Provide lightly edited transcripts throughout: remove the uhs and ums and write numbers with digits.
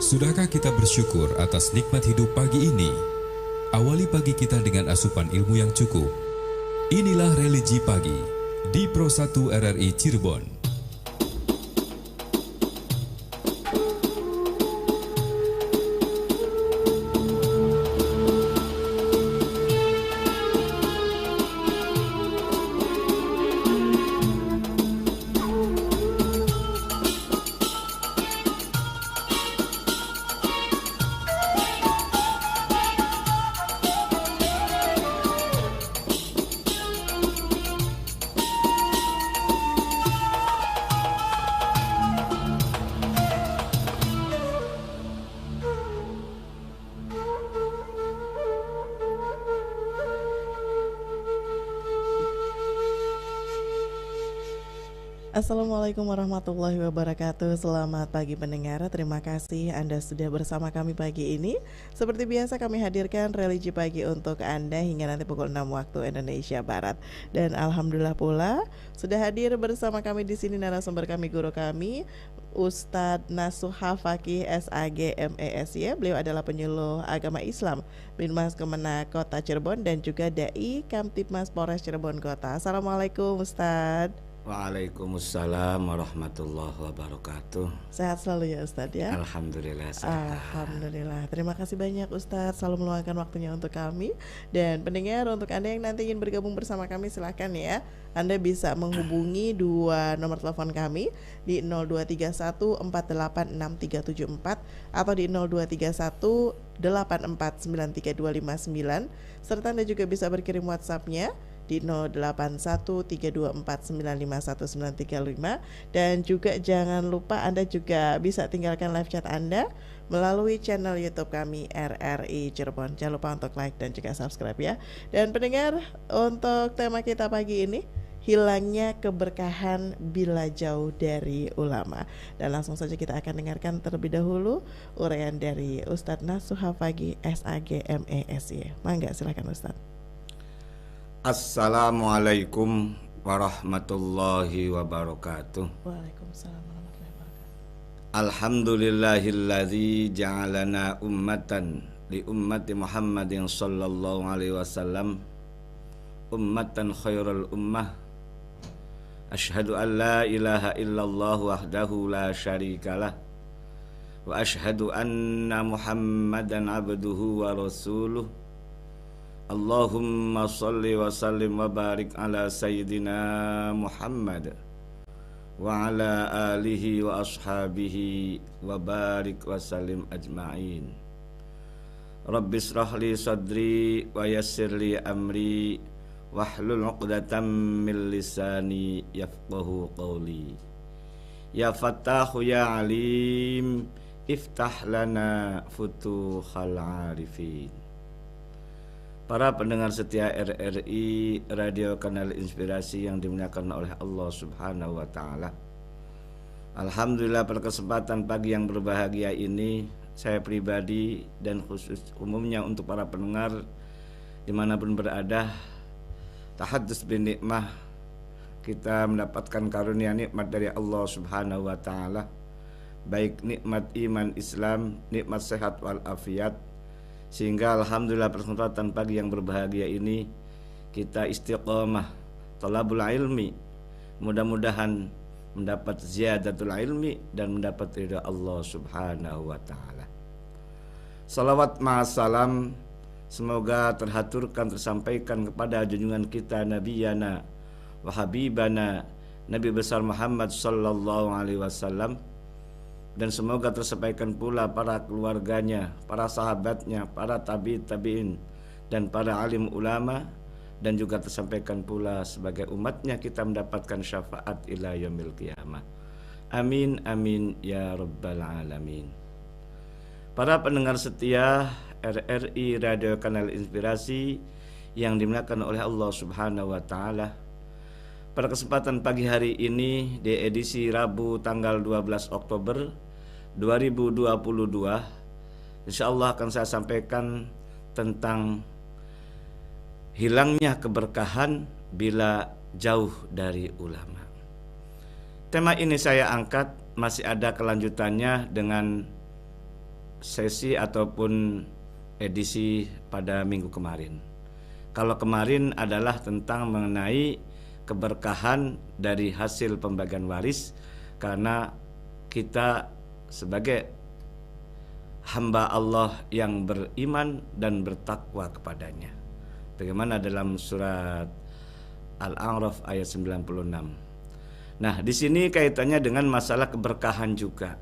Sudahkah kita bersyukur atas nikmat hidup pagi ini? Awali pagi kita dengan asupan ilmu yang cukup. Inilah Religi Pagi di Pro 1 RRI Cirebon. Assalamualaikum warahmatullahi wabarakatuh. Selamat pagi pendengar. Terima kasih Anda sudah bersama kami pagi ini. Seperti biasa kami hadirkan Religi Pagi untuk Anda hingga nanti pukul 6 waktu Indonesia Barat. Dan alhamdulillah pula sudah hadir bersama kami di sini narasumber kami, guru kami, Ustadz Nasuha Fakih SAG MESY. Beliau adalah penyuluh agama Islam Binmas Kemenak Kota Cirebon dan juga Dai Kamtibmas Polres Cirebon Kota. Assalamualaikum Ustadz. Waalaikumsalam warahmatullahi wabarakatuh. Sehat selalu ya Ustadz ya. Alhamdulillah sehat. Alhamdulillah. Terima kasih banyak Ustadz selalu meluangkan waktunya untuk kami. Dan pendengar, untuk Anda yang nanti ingin bergabung bersama kami silahkan ya. Anda bisa menghubungi dua nomor telepon kami di 0231 486374 atau di 0231 8493 259, serta Anda juga bisa berkirim WhatsApp-nya di 081324951935. Dan juga jangan lupa Anda juga bisa tinggalkan live chat Anda melalui channel YouTube kami RRI Cirebon. Jangan lupa untuk like dan juga subscribe ya. Dan pendengar, untuk tema kita pagi ini, hilangnya keberkahan bila jauh dari ulama. Dan langsung saja kita akan dengarkan terlebih dahulu uraian dari Ustadz Nasuha Fakih SAG MESY. Mangga silakan Ustadz. Assalamualaikum warahmatullahi wabarakatuh. Waalaikumsalam warahmatullahi wabarakatuh. Alhamdulillahilladzi ja'alana ummatan li ummati Muhammadin sallallahu alaihi wasallam ummatan khairul ummah. Ashhadu an la ilaha illallah wahdahu la syarikalah wa ashhadu anna Muhammadan abduhu wa rasuluh. Allahumma salli wa sallim wa barik ala sayyidina Muhammad wa ala alihi wa ashabihi wa barik wa sallim ajma'in. Rabbi israh li sadri wa yassir li amri wahlul 'uqdatam min lisani yafqahu qawli. Ya Fattahu ya Alim, iftah lana futuhal arifin. Para pendengar setia RRI Radio Kanal Inspirasi yang dimuliakan oleh Allah Subhanahu wa Ta'ala, alhamdulillah pada kesempatan pagi yang berbahagia ini, saya pribadi dan khusus umumnya untuk para pendengar dimanapun berada, tahaddus bin nikmah, kita mendapatkan karunia nikmat dari Allah Subhanahu wa Ta'ala, baik nikmat iman Islam, nikmat sehat wal afiat, sehingga alhamdulillah pada kesempatan pagi yang berbahagia ini kita istiqomah thalabul ilmi, mudah-mudahan mendapat ziyadatul ilmi dan mendapat ridha Allah Subhanahu wa Ta'ala. Salawat ma'asalam semoga terhaturkan, tersampaikan kepada junjungan kita Nabiyana wa Habibana Nabi besar Muhammad sallallahu alaihi wasallam, dan semoga tersampaikan pula para keluarganya, para sahabatnya, para tabi'in dan para alim ulama, dan juga tersampaikan pula sebagai umatnya kita mendapatkan syafaat ila yaumil qiyamah. Amin amin ya rabbal alamin. Para pendengar setia RRI Radio Kanal Inspirasi yang dimuliakan oleh Allah Subhanahu wa Ta'ala, pada kesempatan pagi hari ini di edisi Rabu tanggal 12 Oktober 2022, insyaallah akan saya sampaikan tentang hilangnya keberkahan bila jauh dari ulama. Tema ini saya angkat masih ada kelanjutannya dengan sesi ataupun edisi pada minggu kemarin. Kalau kemarin adalah tentang mengenai keberkahan dari hasil pembagian waris, karena kita sebagai hamba Allah yang beriman dan bertakwa kepadanya. Bagaimana dalam surat Al-A'raf ayat 96. Nah, di sini kaitannya dengan masalah keberkahan juga.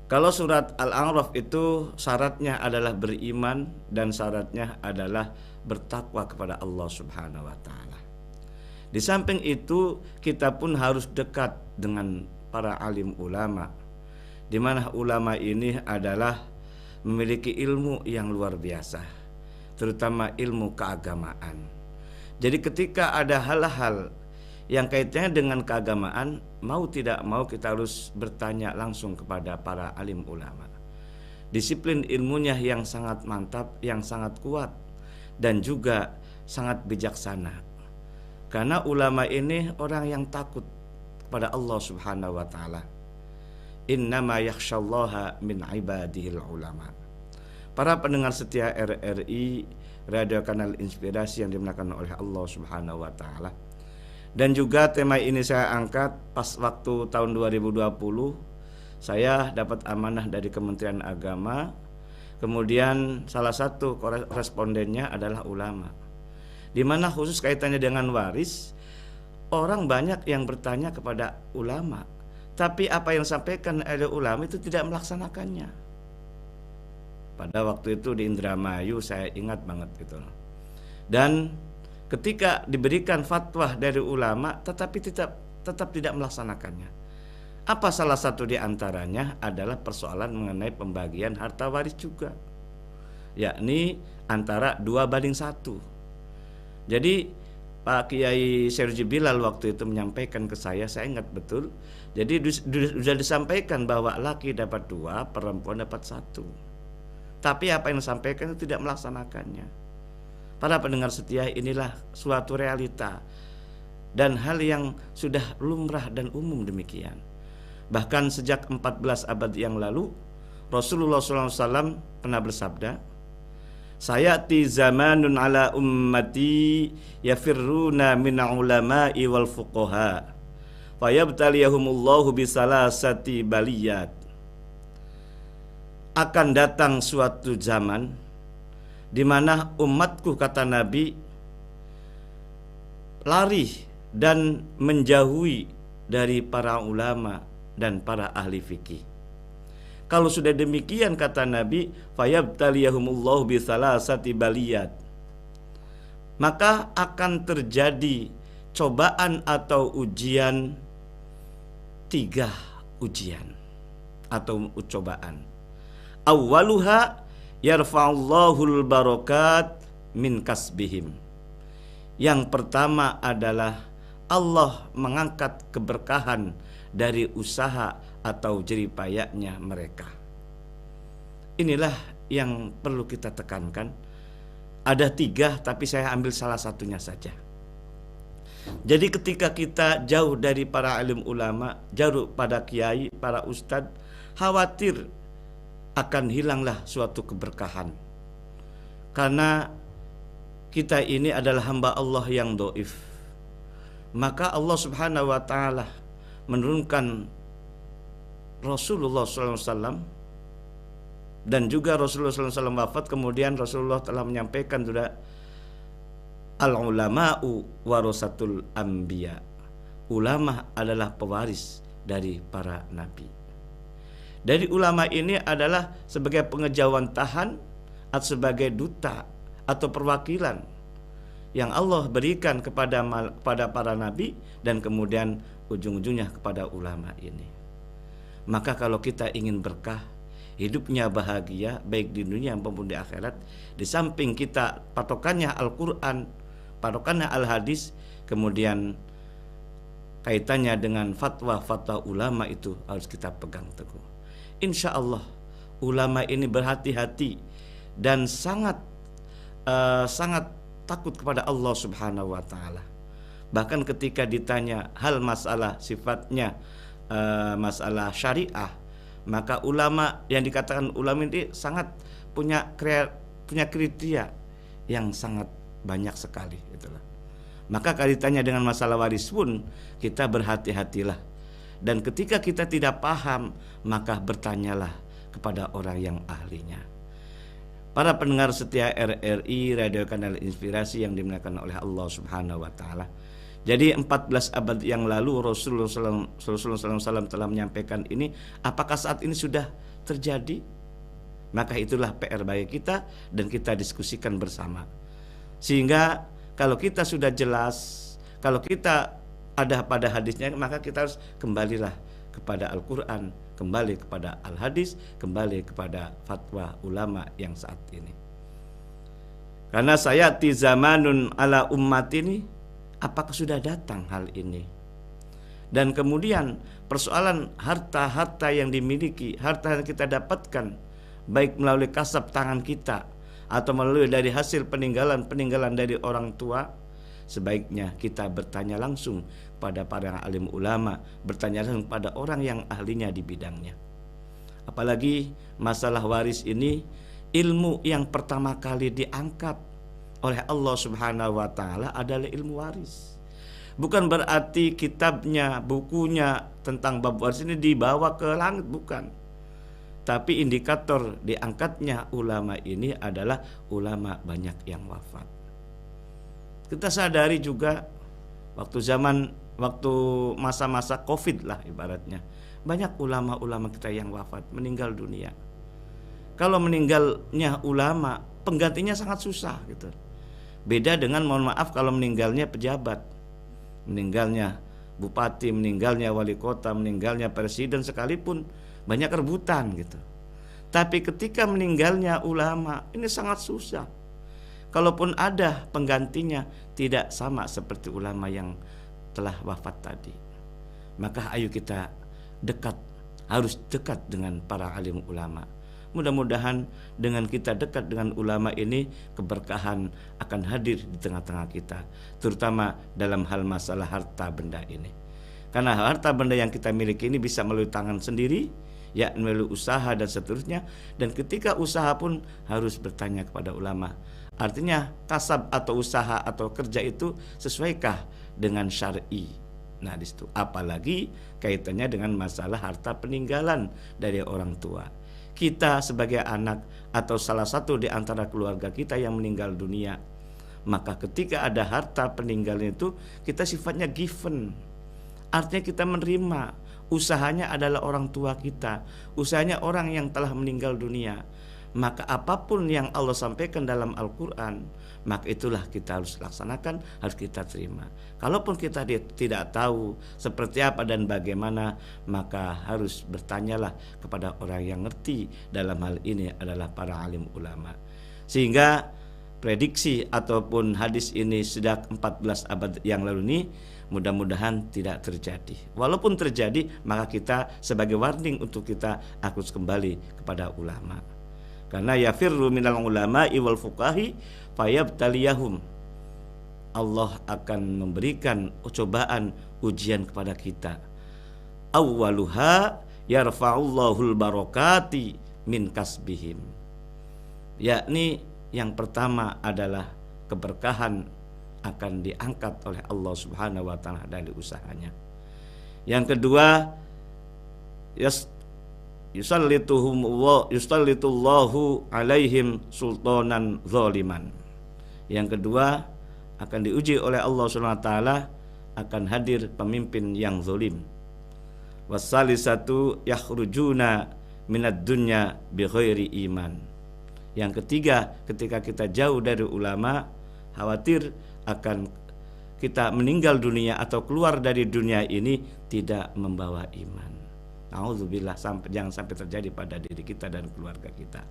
Kalau surat Al-A'raf itu syaratnya adalah beriman dan syaratnya adalah bertakwa kepada Allah Subhanahu wa taala. Di samping itu, kita pun harus dekat dengan para alim ulama, di mana ulama ini adalah memiliki ilmu yang luar biasa, terutama ilmu keagamaan. Jadi ketika ada hal-hal yang kaitannya dengan keagamaan, mau tidak mau kita harus bertanya langsung kepada para alim ulama. Disiplin ilmunya yang sangat mantap, yang sangat kuat, dan juga sangat bijaksana. Karena ulama ini orang yang takut kepada Allah Subhanahu wa taala. Innama yakhsyallaha min ibadihil ulama. Para pendengar setia RRI, Radio Kanal Inspirasi yang dimuliakan oleh Allah Subhanahu wa taala. Dan juga tema ini saya angkat pas waktu tahun 2020. Saya dapat amanah dari Kementerian Agama. Kemudian salah satu respondennya adalah ulama, di mana khusus kaitannya dengan waris, orang banyak yang bertanya kepada ulama, tapi apa yang disampaikan oleh ulama itu tidak melaksanakannya. Pada waktu itu di Indramayu, saya ingat banget gitu. Dan ketika diberikan fatwa dari ulama, tetapi tetap tidak melaksanakannya. Apa salah satu di antaranya adalah persoalan mengenai pembagian harta waris juga, yakni antara 2:1. Jadi Pak Kiai Serji Bilal waktu itu menyampaikan ke saya ingat betul. Jadi sudah disampaikan bahwa laki dapat 2, perempuan dapat 1. Tapi apa yang disampaikan itu tidak melaksanakannya. Para pendengar setia, inilah suatu realita dan hal yang sudah lumrah dan umum demikian. Bahkan sejak 14 abad yang lalu, Rasulullah SAW pernah bersabda, "Sayati zamanun ala ummati yafirruna min ulama'i wal fuqaha fayabtaliyahumullahu bisalasati baliyat." Akan datang suatu zaman di mana umatku, kata Nabi, lari dan menjauhi dari para ulama dan para ahli fikih. Kalau sudah demikian, kata Nabi, fayabtaliyahumullahu bisalasati baliyat, maka akan terjadi cobaan atau ujian, 3 ujian atau cobaan. Awwaluha yarfa'ullahul barakat min kasbihim. Yang pertama adalah Allah mengangkat keberkahan dari usaha atau jeripayanya mereka. Inilah yang perlu kita tekankan. Ada 3, tapi saya ambil salah satunya saja. Jadi ketika kita jauh dari para alim ulama, jauh pada kiai, para ustadz, khawatir akan hilanglah suatu keberkahan. Karena kita ini adalah hamba Allah yang dhaif. Maka Allah Subhanahu wa taala menurunkan Rasulullah SAW, dan juga Rasulullah SAW wafat, kemudian Rasulullah telah menyampaikan sudah, al-ulama'u warasatul anbiya. Ulama adalah pewaris dari para nabi. Dari ulama ini adalah sebagai pengejauhan tahan atau sebagai duta atau perwakilan yang Allah berikan kepada para nabi dan kemudian ujung-ujungnya kepada ulama ini. Maka kalau kita ingin berkah, hidupnya bahagia baik di dunia maupun di akhirat, di samping kita patokannya Al-Quran, patokannya Al-Hadis, kemudian kaitannya dengan fatwa-fatwa ulama itu harus kita pegang teguh. Insya Allah ulama ini berhati-hati dan sangat takut kepada Allah Subhanahu wa taala. Bahkan ketika ditanya hal masalah sifatnya masalah syariah, Maka ulama yang dikatakan ulama ini sangat punya kriteria yang sangat banyak sekali, itulah. Maka kaitannya dengan masalah waris pun kita berhati-hatilah. Dan ketika kita tidak paham, maka bertanyalah kepada orang yang ahlinya. Para pendengar setia RRI Radio Kanal Inspirasi yang dimuliakan oleh Allah Subhanahu wa taala. Jadi 14 abad yang lalu Rasulullah SAW telah menyampaikan ini. Apakah saat ini sudah terjadi? Maka itulah PR bagi kita dan kita diskusikan bersama. Sehingga kalau kita sudah jelas, kalau kita ada pada hadisnya, maka kita harus kembalilah kepada Al-Quran, kembali kepada Al-Hadis, kembali kepada fatwa ulama yang saat ini. Karena sayati zamanun ala ummat ini, apakah sudah datang hal ini? Dan kemudian persoalan harta-harta yang dimiliki, harta yang kita dapatkan, baik melalui kasab tangan kita atau melalui dari hasil peninggalan dari orang tua, sebaiknya kita bertanya langsung pada para alim ulama, bertanya langsung pada orang yang ahlinya di bidangnya. Apalagi masalah waris ini ilmu yang pertama kali diangkat oleh Allah Subhanahu wa taala adalah ilmu waris. Bukan berarti kitabnya, bukunya tentang bab waris ini dibawa ke langit, bukan. Tapi indikator diangkatnya ulama ini adalah ulama banyak yang wafat. Kita sadari juga waktu masa-masa Covid lah ibaratnya, banyak ulama-ulama kita yang wafat, meninggal dunia. Kalau meninggalnya ulama, penggantinya sangat susah gitu. Beda dengan, mohon maaf, kalau meninggalnya pejabat, meninggalnya bupati, meninggalnya wali kota, meninggalnya presiden sekalipun, banyak rebutan gitu. Tapi ketika meninggalnya ulama, ini sangat susah. Kalaupun ada penggantinya, tidak sama seperti ulama yang telah wafat tadi. Maka ayo kita harus dekat dengan para alim ulama. Mudah-mudahan dengan kita dekat dengan ulama ini, keberkahan akan hadir di tengah-tengah kita, terutama dalam hal masalah harta benda ini. Karena harta benda yang kita miliki ini bisa melalui tangan sendiri, ya melalui usaha dan seterusnya. Dan ketika usaha pun harus bertanya kepada ulama. Artinya kasab atau usaha atau kerja itu sesuaikah dengan syar'i? Nah, di situ apalagi kaitannya dengan masalah harta peninggalan dari orang tua. Kita sebagai anak atau salah satu di antara keluarga kita yang meninggal dunia, maka ketika ada harta peninggalan itu kita sifatnya given. Artinya kita menerima. Usahanya adalah orang tua kita, usahanya orang yang telah meninggal dunia. Maka apapun yang Allah sampaikan dalam Al-Quran, maka itulah kita harus laksanakan, harus kita terima. Kalaupun kita tidak tahu seperti apa dan bagaimana, maka harus bertanyalah kepada orang yang ngerti dalam hal ini adalah para alim ulama. Sehingga prediksi ataupun hadis ini sejak 14 abad yang lalu ini mudah-mudahan tidak terjadi. Walaupun terjadi, maka kita sebagai warning untuk kita harus kembali kepada ulama. Karena yafirru minal ulama'i wal fuqahi fayabtaliyahum. Allah akan memberikan cobaan, ujian kepada kita. Awwaluha yarfa'ullahul barakati min kasbihim. Yakni yang pertama adalah keberkahan akan diangkat oleh Allah Subhanahu wa taala dari usahanya. Yang kedua, yusallitullahu alaihim sultanan zaliman. Yang kedua, akan diuji oleh Allah Subhanahu wa taala, akan hadir pemimpin yang zalim. Wasalisatu yakhrujuna minad dunya bighairi iman. Yang ketiga, ketika kita jauh dari ulama, khawatir akan kita meninggal dunia atau keluar dari dunia ini tidak membawa iman. Nauzubillah, jangan sampai terjadi pada diri kita dan keluarga kita.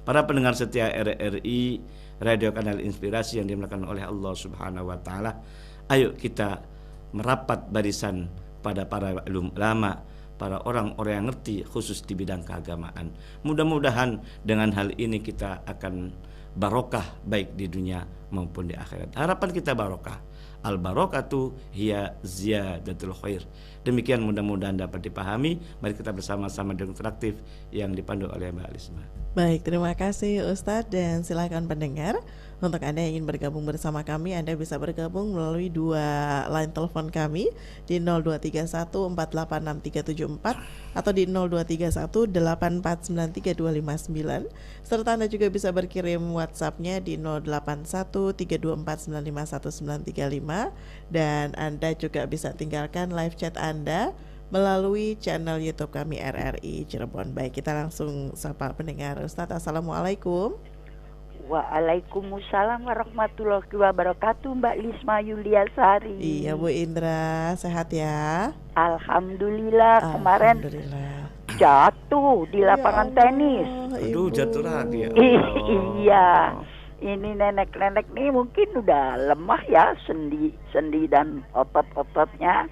Para pendengar setia RRI Radio Kanal Inspirasi yang dimuliakan oleh Allah Subhanahu wa taala, ayo kita merapat barisan pada para ulama, para orang-orang yang ngerti khusus di bidang keagamaan. Mudah-mudahan dengan hal ini kita akan barokah baik di dunia maupun di akhirat. Harapan kita barokah. Al-barakatu hiya ziyadatul khair. Demikian mudah-mudahan dapat dipahami. Mari kita bersama-sama dengan interaktif yang dipandu oleh Mbak Lisma. Baik, terima kasih Ustadz, dan silakan pendengar, untuk Anda yang ingin bergabung bersama kami, Anda bisa bergabung melalui dua line telepon kami di 0231486374 atau di 0231849329, serta Anda juga bisa berkirim WhatsApp-nya di 081324951935, dan Anda juga bisa tinggalkan live chat Anda melalui channel YouTube kami RRI Cirebon. Baik, kita langsung sapa pendengar. Ustadz, Assalamualaikum. Waalaikumsalam warahmatullahi wabarakatuh, Mbak Lisma Yuliasari. Iya, Bu Indra, sehat ya? Alhamdulillah. Kemarin jatuh di lapangan tenis. Aduh, jatuh lagi ya. Iya. Ini nenek-nenek nih mungkin udah lemah ya, sendi dan otot-ototnya.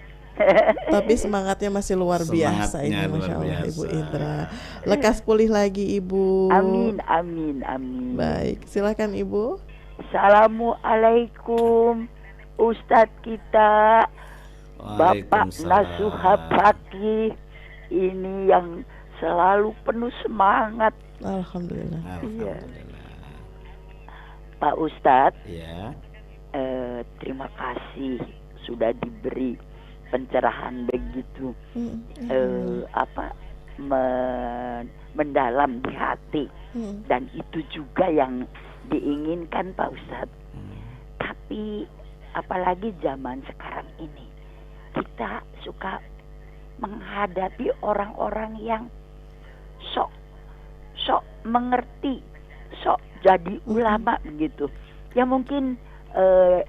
Tapi semangatnya masih luar biasa ini, Masya Allah, Ibu Indra. Lekas pulih lagi, Ibu. Amin, amin, amin. Baik, silakan Ibu. Assalamualaikum Ustadz kita, Bapak Nasuha Fakih, ini yang selalu penuh semangat. Alhamdulillah. Iya. Pak Ustadz, ya. Terima kasih sudah diberi pencerahan begitu mendalam di hati, dan itu juga yang diinginkan Pak Ustadz. Tapi apalagi zaman sekarang ini, kita suka menghadapi orang-orang yang sok mengerti, sok jadi ulama begitu. Ya mungkin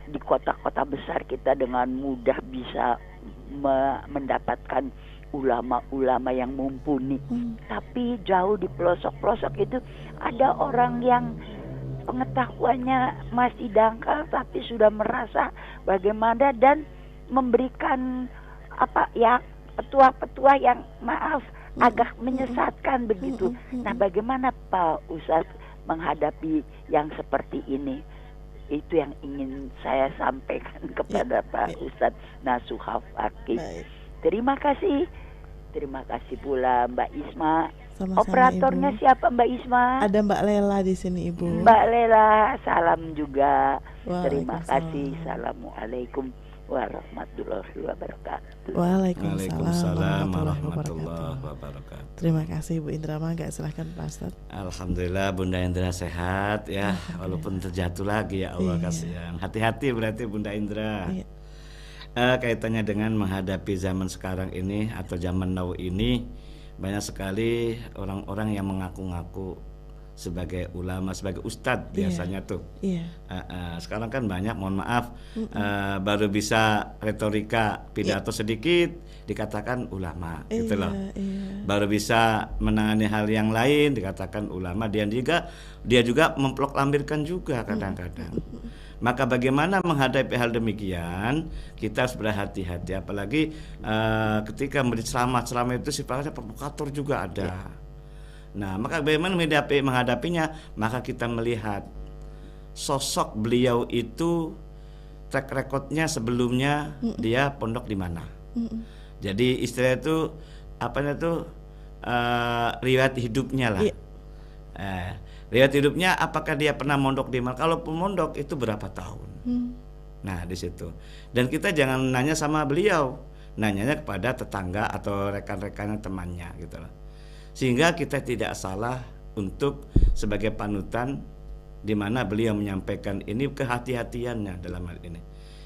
di kota-kota besar kita dengan mudah bisa mendapatkan ulama-ulama yang mumpuni. Tapi jauh di pelosok-pelosok itu ada orang yang pengetahuannya masih dangkal, tapi sudah merasa bagaimana dan memberikan petua-petua yang agak menyesatkan begitu. Nah, bagaimana Pak Ustadz menghadapi yang seperti ini? Itu yang ingin saya sampaikan kepada Pak Ustadz Nasuha Fakih. Terima kasih pula Mbak Isma. Sama-sama, operatornya Ibu. Siapa Mbak Isma? Ada Mbak Lela di sini, Ibu. Mbak Lela, salam juga. Terima Waalaikumsalam. kasih. Assalamualaikum warahmatullahi wabarakatuh. Waalaikumsalam warahmatullahi wabarakatuh. Terima kasih Bu Indra. Mangga, silahkan Pak Ustadz. Alhamdulillah Bunda Indra sehat ya, walaupun terjatuh lagi ya Allah kasihan. Hati-hati berarti Bunda Indra. Kaitannya dengan menghadapi zaman sekarang ini atau zaman now ini, banyak sekali orang-orang yang mengaku-ngaku sebagai ulama, sebagai ustadz biasanya tuh. Sekarang kan banyak, mohon maaf, baru bisa retorika pidato sedikit dikatakan ulama, gitu loh. Baru bisa menangani hal yang lain dikatakan ulama. Dia juga memproklamirkan juga kadang-kadang. Maka bagaimana menghadapi hal demikian? Kita harus berhati-hati, apalagi ketika memberi ceramah itu sifatnya provokator juga ada. Nah, maka bagaimana menghadapinya? Maka kita melihat sosok beliau itu, track recordnya sebelumnya dia pondok di mana. Jadi istilah itu riwayat hidupnya lah. Riwayat hidupnya, apakah dia pernah mondok di mana? Kalau mondok itu berapa tahun? Nah, di situ. Dan kita jangan nanya sama beliau, nanyanya kepada tetangga atau rekan-rekannya, temannya gitu loh. Sehingga kita tidak salah untuk sebagai panutan, di mana beliau menyampaikan ini kehati-hatiannya dalam hal ini.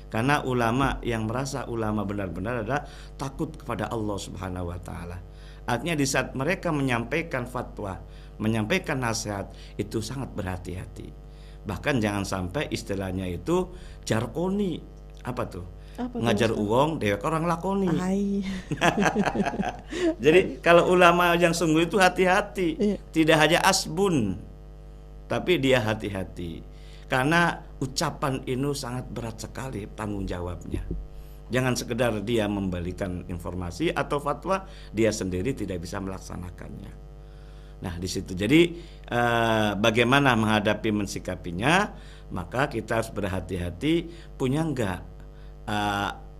Karena ulama yang merasa ulama benar-benar adalah takut kepada Allah Subhanahu wa taala. Artinya di saat mereka menyampaikan fatwa, menyampaikan nasihat, itu sangat berhati-hati. Bahkan jangan sampai istilahnya itu jarkoni. Apa tuh? Ngajar uang dewek orang lakoni. Jadi kalau ulama yang sungguh itu hati-hati, tidak hanya asbun, tapi dia hati-hati. Karena ucapan ini sangat berat sekali tanggung jawabnya. Jangan sekedar dia memberikan informasi atau fatwa, dia sendiri tidak bisa melaksanakannya. Nah, di situ. Jadi bagaimana menghadapi mensikapinya? Maka kita harus berhati-hati, punya enggak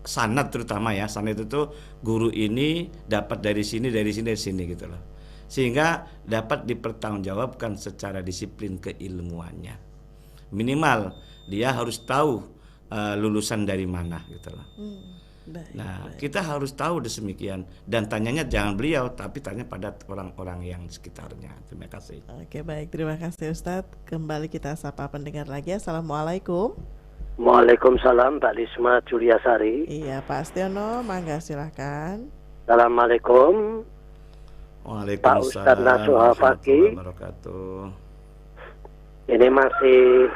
sanad terutama ya, sanad itu tuh guru ini dapat dari sini gitu loh, sehingga dapat dipertanggungjawabkan secara disiplin keilmuannya. Minimal dia harus tahu lulusan dari mana gitu loh. Nah, kita harus tahu demikian, dan tanyanya jangan beliau tapi tanya pada orang-orang yang sekitarnya. Terima kasih. Oke, baik, terima kasih Ustadz. Kembali kita sapa pendengar lagi. Assalamualaikum. Waalaikumsalam, Mbak Lisma Juliasari. Iya, Pak Astiono, mangga silahkan. Assalamualaikum. Waalaikumsalam. Pak Ustadz Nasuha Fakih. Ini masih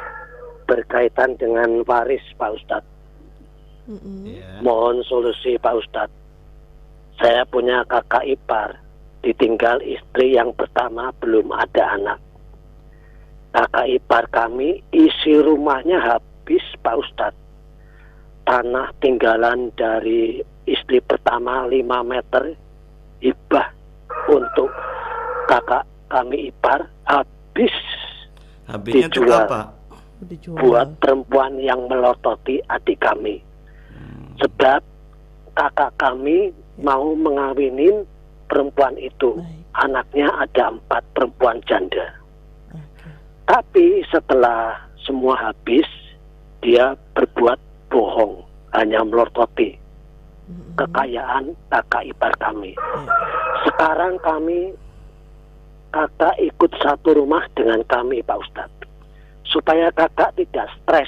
berkaitan dengan waris Pak Ustadz. Mohon solusi Pak Ustadz. Saya punya kakak ipar, ditinggal istri yang pertama, belum ada anak. Kakak ipar kami isi rumahnya habis Pak Ustadz. Tanah tinggalan dari istri pertama 5 meter hibah untuk kakak kami ipar habis. Habisnya dijual apa? Buat perempuan yang melototi adik kami. Sebab kakak kami mau mengawinin perempuan itu. Anaknya ada 4 perempuan janda. Tapi setelah semua habis, dia berbuat bohong, hanya melototi kekayaan kakak ipar kami. Sekarang kakak ikut satu rumah dengan kami Pak Ustadz, supaya kakak tidak stres.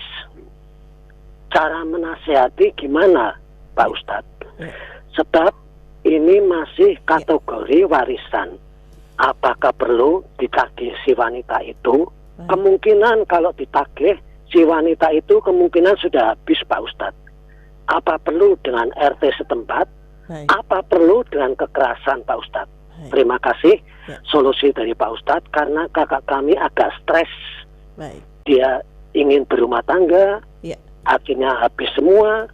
Cara menasihati gimana Pak Ustadz? Sebab ini masih kategori warisan. Apakah perlu ditagih si wanita itu? Kemungkinan kalau ditagih si wanita itu kemungkinan sudah habis Pak Ustadz. Apa perlu dengan RT setempat? Apa perlu dengan kekerasan Pak Ustadz? Terima kasih solusi dari Pak Ustadz, karena kakak kami agak stres. Dia ingin berumah tangga, akhirnya habis semua.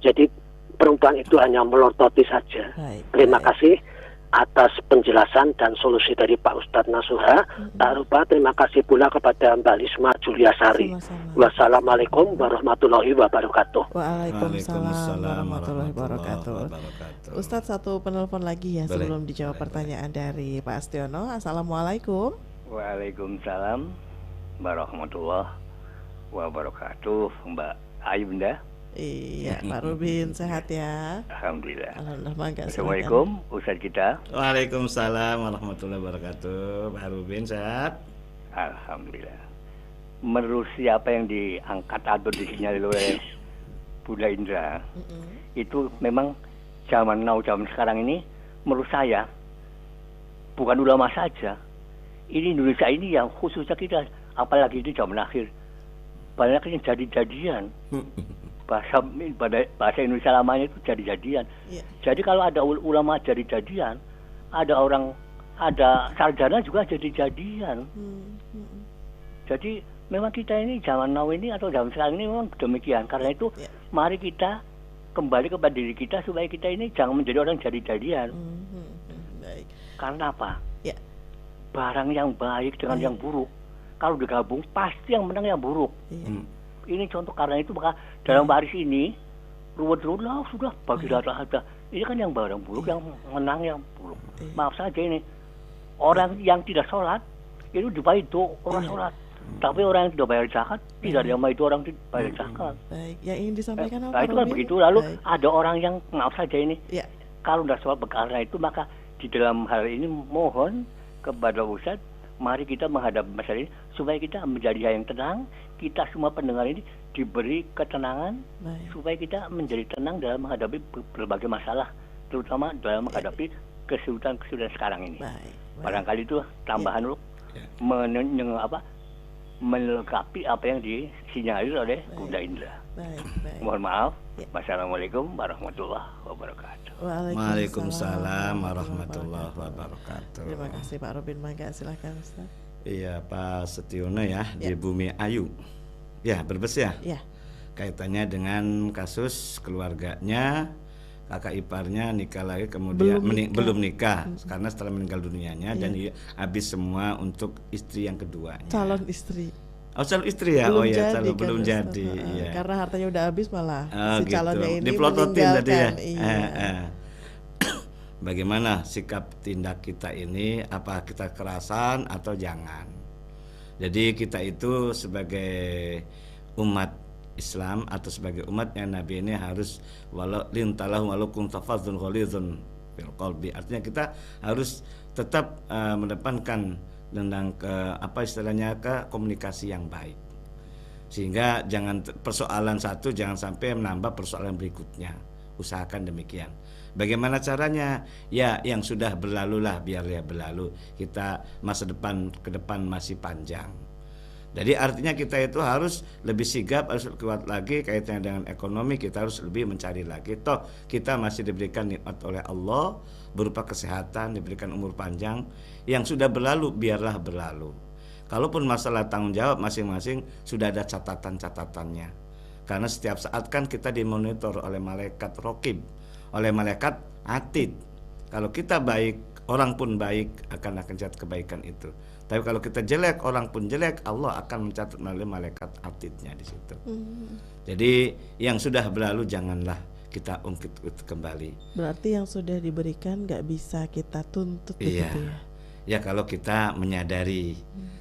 Jadi perempuan itu hanya melototi saja. Terima kasih atas penjelasan dan solusi dari Pak Ustadz Nasuha. Tak lupa terima kasih pula kepada Mbak Lisma Juliasari. Wassalamualaikum warahmatullahi wabarakatuh. Waalaikumsalam warahmatullahi wabarakatuh. Ustadz, satu penelpon lagi ya sebelum dijawab pertanyaan dari Pak Astiono. Assalamualaikum. Waalaikumsalam warahmatullahi wabarakatuh. Mbak Ayu Bunda. Iya, Pak Rubin sehat ya? Alhamdulillah. Alhamdulillah. Assalamualaikum Ustadz kita. Waalaikumsalam warahmatullahi wabarakatuh. Pak Rubin sehat? Alhamdulillah. Menurut siapa yang diangkat atau disinyalir oleh Bunda Indra, itu memang zaman sekarang ini menurut saya bukan ulama saja. Ini Indonesia ini yang khususnya kita, apalagi di zaman akhir, banyak yang jadi-jadian. Bahasa Indonesia lamanya itu jadi-jadian. Jadi kalau ada ulama jadi-jadian, ada sarjana juga jadi-jadian. Jadi memang kita ini zaman now ini atau zaman sekarang ini memang demikian. Karena itu mari kita kembali kepada diri kita supaya kita ini jangan menjadi orang jadi-jadian. Karena apa? Barang yang baik dengan yang buruk, kalau digabung pasti yang menang yang buruk. Ini contoh, karena itu maka dalam baris ini ruwet-ruwet lah sudah bagi rata-rata. Ini kan yang barang buruk yang menang yang buruk. Maaf saja ini orang yang tidak sholat itu dibayar itu orang sholat, tapi orang yang tidak bayar zakat tidak ada yang bayar itu orang tidak bayar zakat. Baik, yang ingin disampaikan apa? Nah, itu kan begitu. Lalu ada orang yang maaf saja ini kalau tidak sholat karena itu, maka di dalam hal ini mohon kepada Ustadz, mari kita menghadapi masalah ini supaya kita menjadi yang tenang. Kita semua pendengar ini diberi ketenangan supaya kita menjadi tenang dalam menghadapi berbagai masalah, terutama dalam menghadapi kesulitan sekarang ini. Barangkali itu tambahan dulu melengkapi apa yang disinyalir oleh Bunda Indra. Mohon maaf. Wassalamualaikum warahmatullahi wabarakatuh. Waalaikumsalam warahmatullahi wabarakatuh. Terima kasih Pak Robin. Mangga silakan Ustaz. Iya, Pak Setiono ya, di Bumi Ayu. Ya, Brebes ya. Kaitannya dengan kasus keluarganya, kakak iparnya nikah lagi, kemudian belum nikah karena setelah meninggal dunianya, dan habis semua untuk istri yang keduanya. Calon istri. Oh, calon istri ya? Belum Oh ya, jadi calon kan, belum Ustaz. jadi. Iya. Karena hartanya udah habis malah Oh, si calonnya ini diplototin tadi ya. meninggalkan. Iya. Bagaimana sikap tindak kita ini? Apa kita kerasan atau jangan? Jadi kita itu sebagai umat Islam atau sebagai umatnya Nabi ini harus walau lintalahu walakum tafadzun ghalidun fil qalbi. Artinya kita harus tetap mendepankan tentang ke komunikasi yang baik, sehingga jangan persoalan satu jangan sampai menambah persoalan berikutnya. Usahakan demikian. Bagaimana caranya? Ya, yang sudah berlalu lah biar ya berlalu. Kita masa depan ke depan masih panjang. Jadi artinya kita itu harus lebih sigap, harus kuat lagi kaitannya dengan ekonomi. Kita harus lebih mencari lagi. Toh kita masih diberikan nikmat oleh Allah berupa kesehatan, diberikan umur panjang. Yang sudah berlalu biarlah berlalu. Kalaupun masalah tanggung jawab masing-masing sudah ada catatan-catatannya. Karena setiap saat kan kita dimonitor oleh malaikat Raqib, oleh malaikat Atid. Kalau kita baik, orang pun baik akan catat kebaikan itu. Tapi kalau kita jelek, orang pun jelek, Allah akan mencatat melalui malaikat Atidnya di situ. Jadi yang sudah berlalu janganlah kita ungkit kembali. Berarti yang sudah diberikan nggak bisa kita tuntut begitu ya? Ya kalau kita menyadari.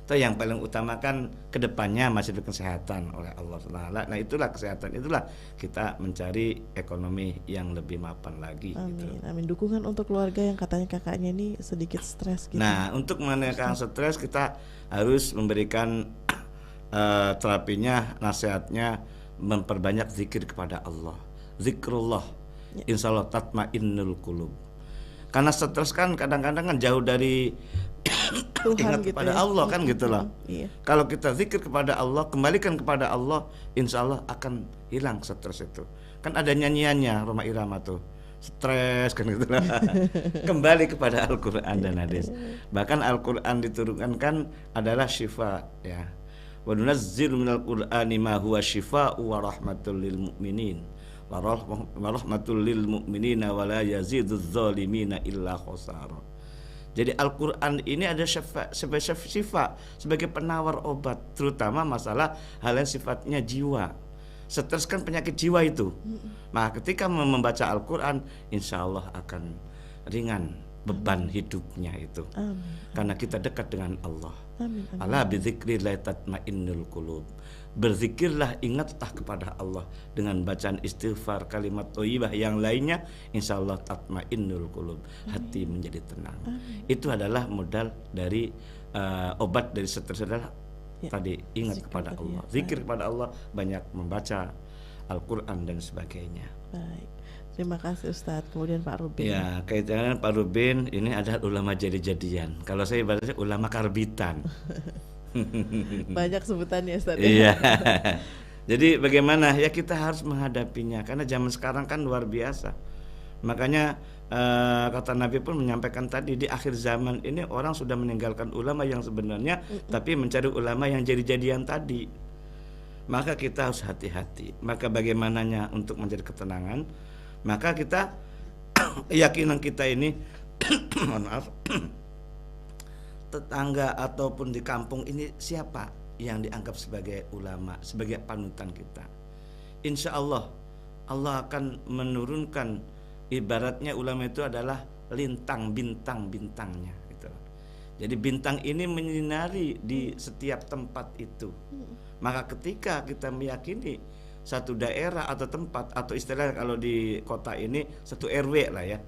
Itu yang paling utama kan kedepannya masih kesehatan oleh Allah SWT. Nah itulah kesehatan, itulah kita mencari ekonomi yang lebih mapan lagi. Amin, gitu. amin. Dukungan untuk keluarga yang katanya kakaknya ini sedikit stres gitu. Nah untuk menekan stres kita harus memberikan terapinya, nasihatnya memperbanyak zikir kepada Allah. Zikrullah, insya Allah tatmainnul qulub. Karena stres kan kadang-kadang kan jauh dari Tuhan ingat gitu kepada ya. Allah kan gitu loh. Iya. Kalau kita zikir kepada Allah, kembalikan kepada Allah, insya Allah akan hilang stres itu. Kan ada nyanyiannya Roma Irama tuh, stres kan gitu loh. Kembali kepada Al-Quran dan hadis. Bahkan Al-Quran diturunkan kan adalah syifa ya. Wa nunazzilu minal Qur'ani ma huwa syifaa'u wa rahmatul lil mu'minin wa rahmatul lil mu'minina wa la yaziduz zalimina illa khosara. Jadi Al-Quran ini ada sebagai syifa, sebagai penawar obat, terutama masalah hal yang sifatnya jiwa. Stres kan penyakit jiwa itu. Nah ketika membaca Al-Quran, insya Allah akan ringan beban hidupnya itu. Amin. Karena kita dekat dengan Allah. Amin, amin. Ala bidzikrillah tatmainnul qulub. Berzikirlah, ingatlah kepada Allah dengan bacaan istighfar, kalimat thayyibah yang lainnya, insya Allah tatmainnul qulub, hati menjadi tenang. Itu adalah modal dari obat dari stres adalah tadi ingat kepada Allah, zikir kepada Allah, banyak membaca Al-Quran dan sebagainya. Baik, terima kasih Ustadz. Kemudian Pak Rubin. Ya, kaitannya Pak Rubin ini ada ulama jadi-jadian. Kalau saya ibaratnya ulama karbitan. Banyak sebutannya Ustadz. Iya. Jadi bagaimana ya kita harus menghadapinya karena zaman sekarang kan luar biasa. Makanya kata Nabi pun menyampaikan tadi di akhir zaman ini orang sudah meninggalkan ulama yang sebenarnya tapi mencari ulama yang jadi-jadian tadi. Maka kita harus hati-hati. Maka bagaimananya untuk mencari ketenangan? Maka kita keyakinan kita ini mohon maaf tetangga ataupun di kampung ini siapa yang dianggap sebagai ulama, sebagai panutan kita. Insya Allah Allah akan menurunkan, ibaratnya ulama itu adalah lintang bintang-bintangnya gitu. Jadi bintang ini menyinari di setiap tempat itu. Maka ketika kita meyakini satu daerah atau tempat atau istilahnya kalau di kota ini satu RW lah ya.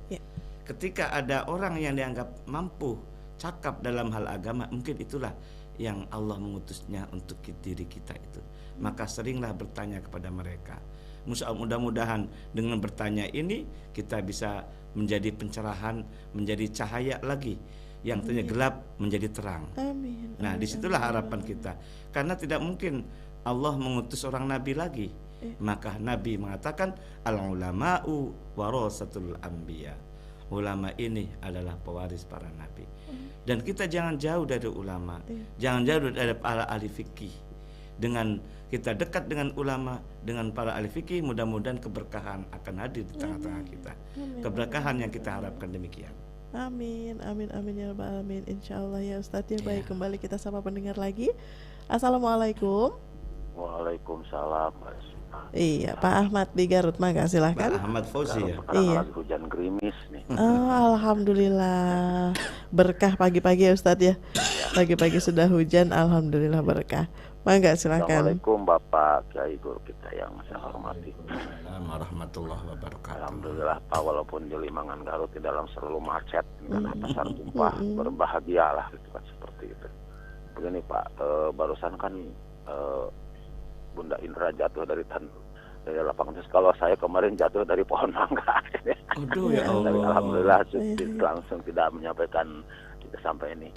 Ketika ada orang yang dianggap mampu cakap dalam hal agama, mungkin itulah yang Allah mengutusnya untuk diri kita itu. Maka seringlah bertanya kepada mereka. Mudah-mudahan dengan bertanya ini kita bisa menjadi pencerahan, menjadi cahaya lagi, yang tadinya gelap menjadi terang. Amin. Nah disitulah harapan kita. Karena tidak mungkin Allah mengutus seorang nabi lagi. Maka Nabi mengatakan al-ulama'u warasatul anbiya. Ulama ini adalah pewaris para nabi. Dan kita jangan jauh dari ulama, jangan jauh dari para ahli fikih. Dengan kita dekat dengan ulama, dengan para ahli fikih, mudah-mudahan keberkahan akan hadir di tengah-tengah kita. Keberkahan yang kita harapkan demikian. Amin, amin, amin ya rabbal alamin. Insyaallah ya Ustadz ya. Baik, kembali kita sama pendengar lagi. Assalamualaikum. Waalaikumsalam. Iya, Pak Ahmad di Garut, mangga Pak silahkan. Ahmad Fauzi ya. Iya. Lagi hujan gerimis nih. Alhamdulillah berkah pagi-pagi ya Ustadz ya. Pagi-pagi sudah hujan, alhamdulillah berkah. Mangga silahkan. Assalamualaikum Bapak Kiai Guru kita yang saya hormati. Assalamualaikum warahmatullahi wabarakatuh. Alhamdulillah Pak, walaupun di Limangan Garut di dalam selalu macet dengan pasar tumpah, berbahagialah gitu kan seperti itu. Begini Pak, barusan kan Bunda Indra jatuh dari lapangan. Kalau saya kemarin jatuh dari pohon mangga. Aduh ya Allah. Alhamdulillah langsung tidak menyampaikan tidak sampai ini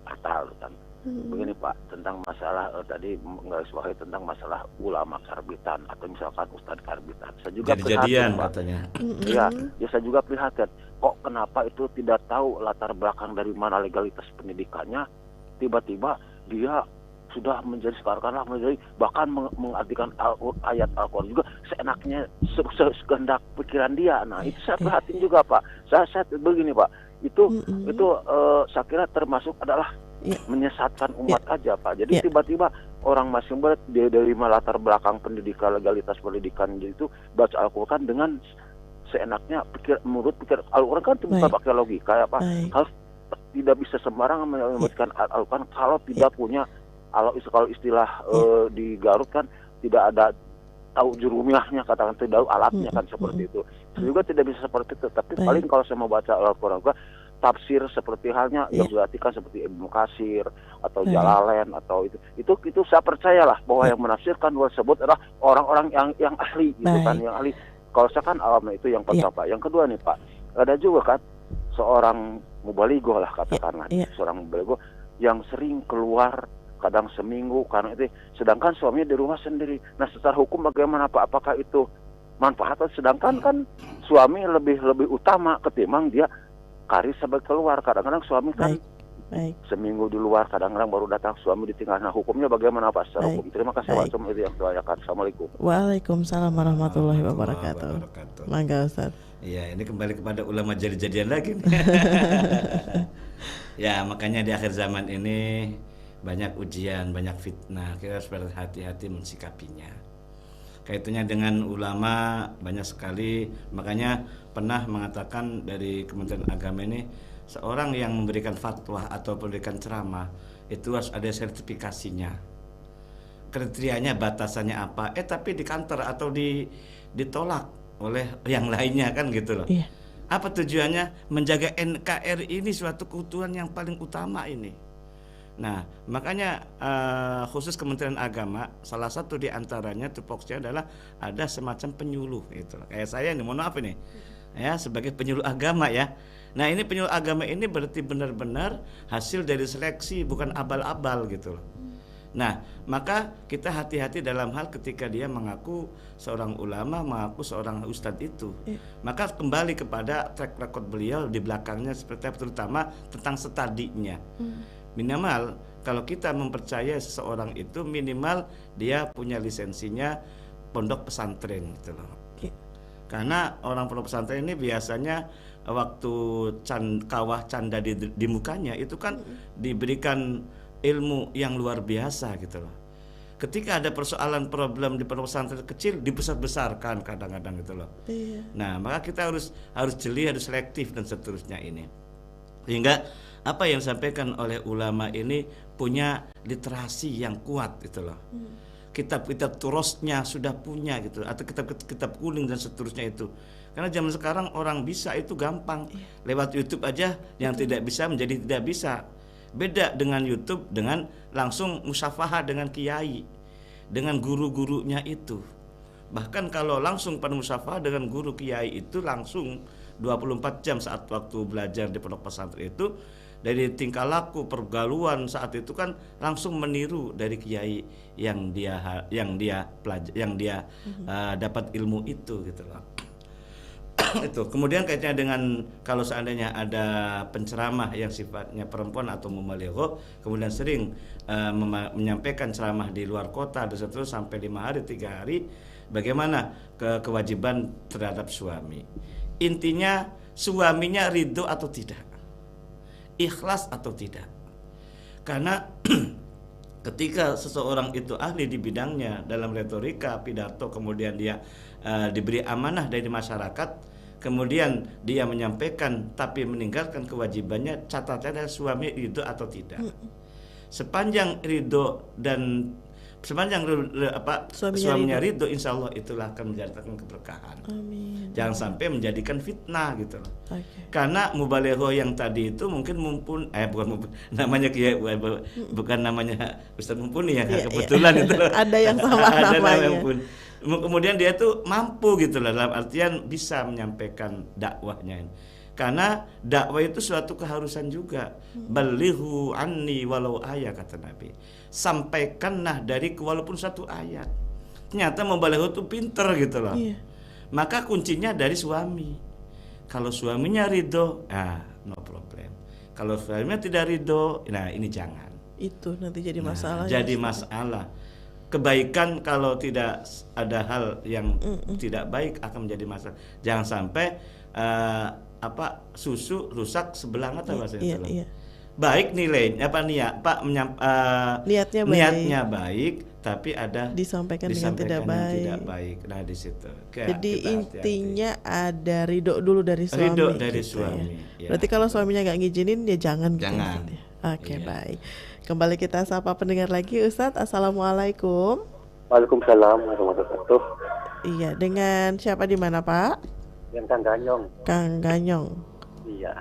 fatal kan. Begini Pak, tentang masalah tadi menggarisbawahi tentang masalah ulama karbitan atau misalkan ustadz karbitan. Saya juga Jadi-jadian prihatin, katanya. Iya, ya saya juga prihatin. Kok kenapa itu tidak tahu latar belakang dari mana legalitas pendidikannya? Tiba-tiba dia sudah menjadi sekarang menjadi bahkan mengartikan ayat Al-Quran juga seenaknya sekehendak pikiran dia. Nah itu saya perhatiin juga Pak. Saya begini Pak, itu saya kira termasuk adalah menyesatkan umat aja Pak. Jadi tiba-tiba orang masing dari latar belakang pendidikan legalitas pendidikan itu baca Al-Quran dengan seenaknya menurut pikir Al-Quran kan bukan pakai logika ya Pak. Harus tidak bisa sembarangan menyebutkan Al-Quran kalau tidak punya kalau istilah di Garut kan tidak ada tahu jurumiahnya, katakan tidak tahu alatnya kan seperti itu. Juga tidak bisa seperti itu. Tapi paling kalau saya mau baca Al-Quran tafsir seperti halnya yang diartikan seperti Ibnu Katsir atau Jalalain atau itu saya percayalah bahwa yang menafsirkan tersebut adalah orang-orang yang ahli gitu kan, yang ahli. Kalau saya kan alamnya itu yang pertama. Yang kedua nih Pak, ada juga kan seorang mubaligo lah katakanlah, seorang mubaligo yang sering keluar kadang seminggu karena itu, sedangkan suaminya di rumah sendiri. Nah secara hukum bagaimana Pak? Apakah itu manfaat? Sedangkan kan suami lebih utama ketimbang dia kari sampai keluar. Kadang-kadang suami kan seminggu di luar, kadang-kadang baru datang suami ditinggal. Nah hukumnya bagaimana Pak secara hukum? Terima kasih Pak, cuma itu yang saya akan. Assalamualaikum. Waalaikumsalam warahmatullahi wabarakatuh. Mangga Ustaz. Iya, ini kembali kepada ulama jadi-jadian lagi. Ya makanya di akhir zaman ini banyak ujian, banyak fitnah. Kita harus berhati-hati mensikapinya. Kaitannya dengan ulama banyak sekali. Makanya pernah mengatakan dari Kementerian Agama ini, seorang yang memberikan fatwa atau memberikan ceramah itu harus ada sertifikasinya. Kriterianya, batasannya apa? Tapi di kantor atau ditolak oleh yang lainnya kan gitu loh. Apa tujuannya? Menjaga NKRI ini suatu keutuhan yang paling utama ini. Nah, makanya khusus Kementerian Agama salah satu di antaranya tupoksinya adalah ada semacam penyuluh gitu. Kayak saya nih, mohon maaf ini. Ya, sebagai penyuluh agama ya. Nah, ini penyuluh agama ini berarti benar-benar hasil dari seleksi, bukan abal-abal gitu loh. Nah, maka kita hati-hati dalam hal ketika dia mengaku seorang ulama, mengaku seorang ustadz itu. Maka kembali kepada track record beliau di belakangnya seperti apa, terutama tentang studinya. Minimal kalau kita mempercayai seseorang itu minimal dia punya lisensinya pondok pesantren gitu loh. Karena orang pondok pesantren ini biasanya waktu kawah canda di mukanya itu kan diberikan ilmu yang luar biasa gitu loh. Ketika ada persoalan problem di pondok pesantren kecil dibesar-besarkan kadang-kadang gitu loh. Nah, maka kita harus jeli, harus selektif dan seterusnya ini. Sehingga apa yang disampaikan oleh ulama ini punya literasi yang kuat gitu loh. Kitab-kitab turosnya sudah punya gitu, atau kitab-kitab kuning dan seterusnya itu. Karena zaman sekarang orang bisa itu gampang. Lewat YouTube aja yang tidak bisa menjadi tidak bisa. Beda dengan YouTube dengan langsung musyafahah dengan kiai, dengan guru-gurunya itu. Bahkan kalau langsung pada musyafahah dengan guru kiai itu langsung 24 jam saat waktu belajar di pondok pesantren itu, dari tingkah laku pergaluan saat itu kan langsung meniru dari kiai yang dia dapat ilmu itu gitu loh. Itu kemudian kaitannya dengan kalau seandainya ada penceramah yang sifatnya perempuan atau mubaligho kemudian sering menyampaikan ceramah di luar kota dan seterusnya sampai 5 hari 3 hari, bagaimana kewajiban terhadap suami? Intinya suaminya ridho atau tidak, ikhlas atau tidak. Karena ketika seseorang itu ahli di bidangnya dalam retorika, pidato, kemudian dia diberi amanah dari masyarakat, kemudian dia menyampaikan tapi meninggalkan kewajibannya, catatannya suami ridho atau tidak. Sepanjang ridho dan sepanjang suaminya ridho, insya Allah itulah akan menjadikan keberkahan. Amin. Jangan sampai menjadikan fitnah gitu loh. Okay. Karena mubaligho yang tadi itu mungkin namanya bukan namanya Ustaz Mumpuni ya, kebetulan itu loh. Ada yang sama namanya. Kemudian dia tuh mampu gitu loh, dalam artian bisa menyampaikan dakwahnya. Karena dakwah itu suatu keharusan juga. Balighu anni walau ayat, kata Nabi. Sampaikanlah dariku walaupun satu ayat. Ternyata mubaligho itu pinter gitu loh. Maka kuncinya dari suami. Kalau suaminya ridho, no problem. Kalau suaminya tidak ridho, nah ini jangan. Itu nanti jadi masalah. Jadi masalah. Kebaikan kalau tidak ada hal yang tidak baik akan menjadi masalah. Jangan sampai susu rusak sebelah mata, bahasanya. Baik nilainya niatnya baik, tapi ada disampaikan dengan tidak baik. Nah di situ. Jadi intinya ada ridho dulu dari suami. Ridho dari suami. Ya. Berarti kalau suaminya nggak ngizinin, ya jangan. Jangan. Gitu. Oke, baik. Kembali kita sapa pendengar lagi, Ustadz. Assalamualaikum. Waalaikumsalam warahmatullahi wabarakatuh. Iya, dengan siapa di mana, Pak? Yang Kang Ganyong. Kang Ganyong. Iya.